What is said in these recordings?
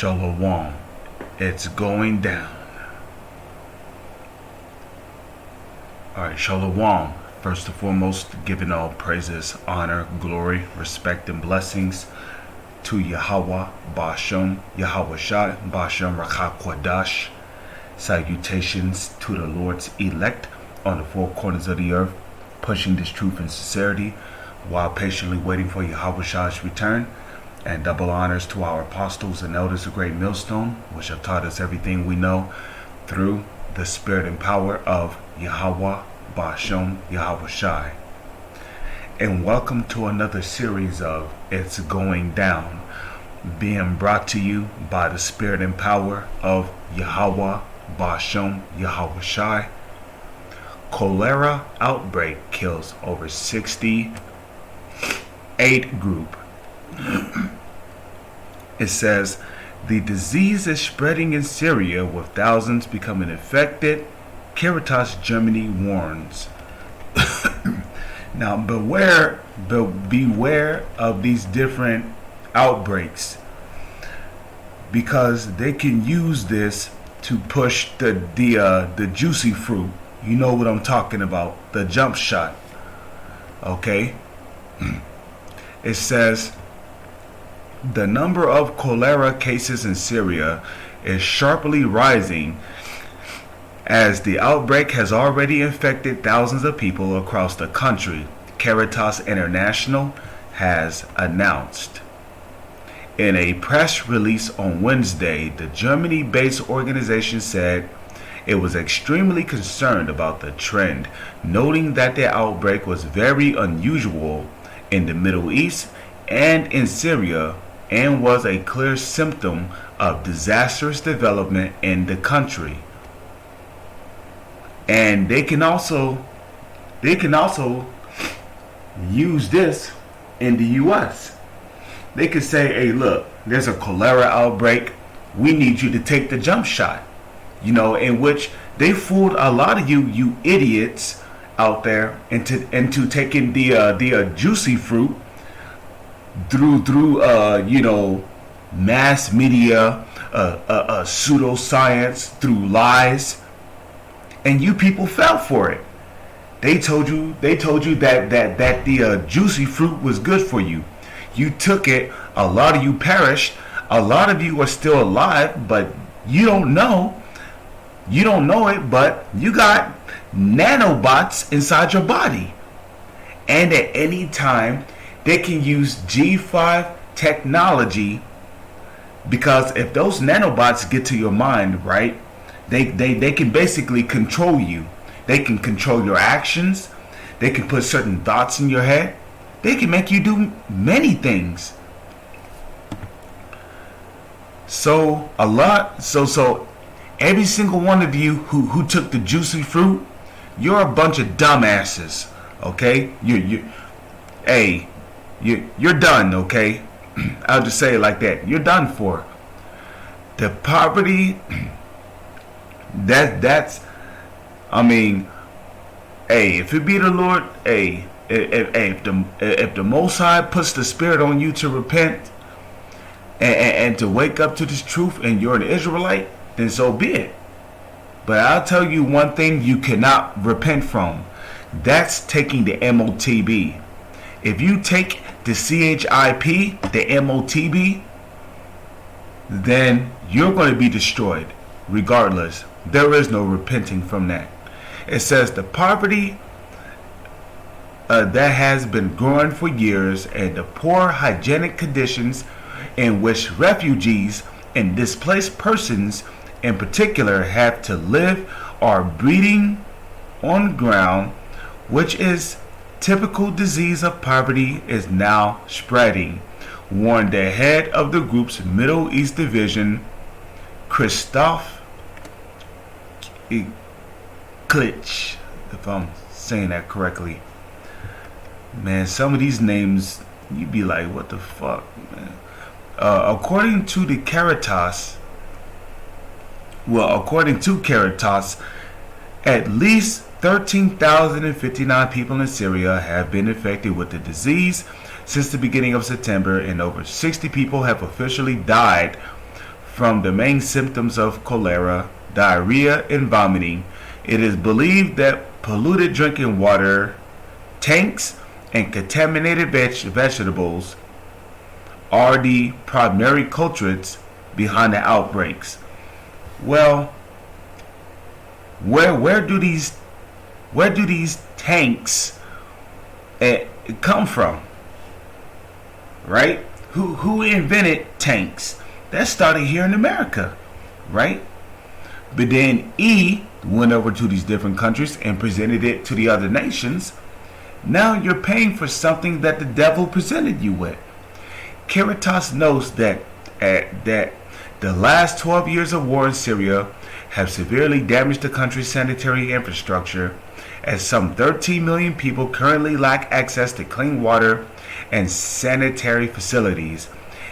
Shalom. It's going down. Alright, Shalom. First and foremost, giving all praises, honor, glory, respect, and blessings to Yahweh, Bashem, Yahweh Shai, Bashem Rakha Kwadash. Salutations to the Lord's elect on the four corners of the earth, pushing this truth and sincerity while patiently waiting for Yahweh Shai's return. And double honors to our apostles and elders of Great Millstone, which have taught us everything we know through the spirit and power of Yahweh, Bashem, Yahweh Shai. And welcome to another series of It's Going Down, being brought to you by the spirit and power of Yahweh, Bashem, Yahweh Shai. Cholera outbreak kills over 68 group. It says the disease is spreading in Syria with thousands becoming infected. Caritas Germany warns. Now beware of these different outbreaks, because they can use this to push the juicy fruit. You know what I'm talking about, the jump shot. Okay? It says the number of cholera cases in Syria is sharply rising as the outbreak has already infected thousands of people across the country, Caritas International has announced. In a press release on Wednesday, the Germany-based organization said it was extremely concerned about the trend, noting that the outbreak was very unusual in the Middle East and in Syria, and was a clear symptom of disastrous development in the country. And they can also use this in the US. They could say, hey, look, there's a cholera outbreak. We need you to take the jump shot. You know, in which they fooled a lot of you idiots out there into taking the juicy fruit through mass media, pseudoscience, through lies, and you people fell for it. They told you that the juicy fruit was good for you. You took it. A lot of you perished. A lot of you are still alive, but you don't know. You don't know it, but you got nanobots inside your body, and at any time they can use G5 technology, because if those nanobots get to your mind, right, they can basically control you. They can control your actions. They can put certain thoughts in your head. They can make you do many things. So every single one of you who took the juicy fruit, you're a bunch of dumbasses. Okay, you're done. Okay, I'll just say it like that. You're done for. The poverty. That's. I mean, if it be the Lord, if the Most High puts the Spirit on you to repent and to wake up to this truth, and you're an Israelite, then so be it. But I'll tell you one thing you cannot repent from. That's taking the MOTB. If you take the CHIP, the MOTB, then you're going to be destroyed regardless. There is no repenting from that. It says the poverty that has been growing for years, and the poor hygienic conditions in which refugees and displaced persons in particular have to live, are breeding on ground, which is typical disease of poverty is now spreading, warned the head of the group's Middle East division, Christoph Klitsch, if I'm saying that correctly. Man, some of these names, you'd be like, what the fuck, man? According to Caritas, at least 13,059 people in Syria have been infected with the disease since the beginning of September, and over 60 people have officially died from the main symptoms of cholera, diarrhea, and vomiting. It is believed that polluted drinking water, tanks, and contaminated vegetables are the primary culprits behind the outbreaks. Well, where do these tanks come from? Right? Who invented tanks? That started here in America, right? But then went over to these different countries and presented it to the other nations. Now you're paying for something that the devil presented you with. Caritas notes that the last 12 years of war in Syria have severely damaged the country's sanitary infrastructure, as some 13 million people currently lack access to clean water and sanitary facilities.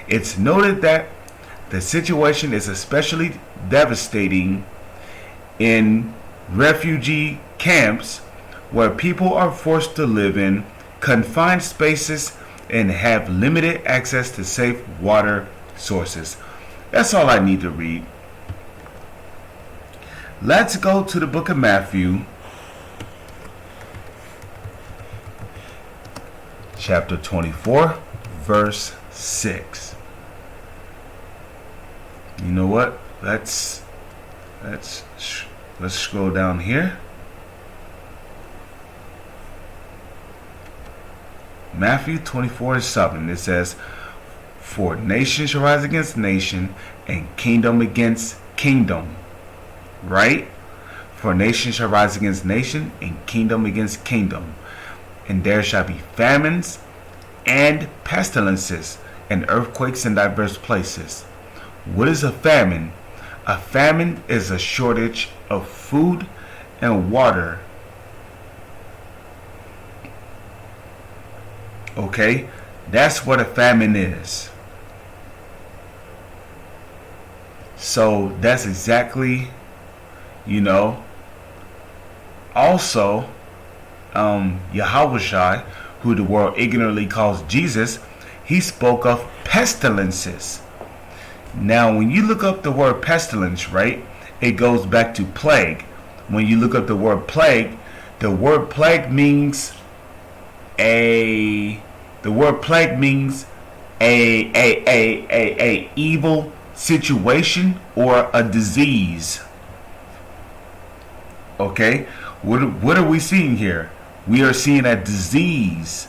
It's noted that the situation is especially devastating in refugee camps, where people are forced to live in confined spaces and have limited access to safe water sources. That's all I need to read. Let's go to the book of Matthew, chapter 24, verse 6. You know what? Let's scroll down here. Matthew 24:7. It says, "For nation shall rise against nation, and kingdom against kingdom." Right? For nation shall rise against nation, and kingdom against kingdom. And there shall be famines and pestilences and earthquakes in diverse places. What is a famine? A famine is a shortage of food and water. Okay? That's what a famine is. So that's exactly, also, Yahweh, who the world ignorantly calls Jesus, he spoke of pestilences. Now, when you look up the word pestilence, right, it goes back to plague. When you look up the word plague means a evil situation or a disease. Okay, what are we seeing here? We are seeing a disease.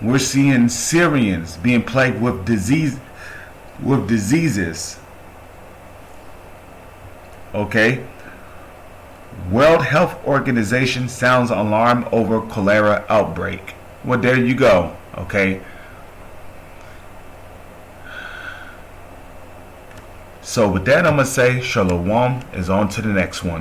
We're seeing Syrians being plagued with diseases. Okay. World Health Organization sounds alarm over cholera outbreak. Well, there you go. Okay. So with that, I'm going to say Shalom is on to the next one.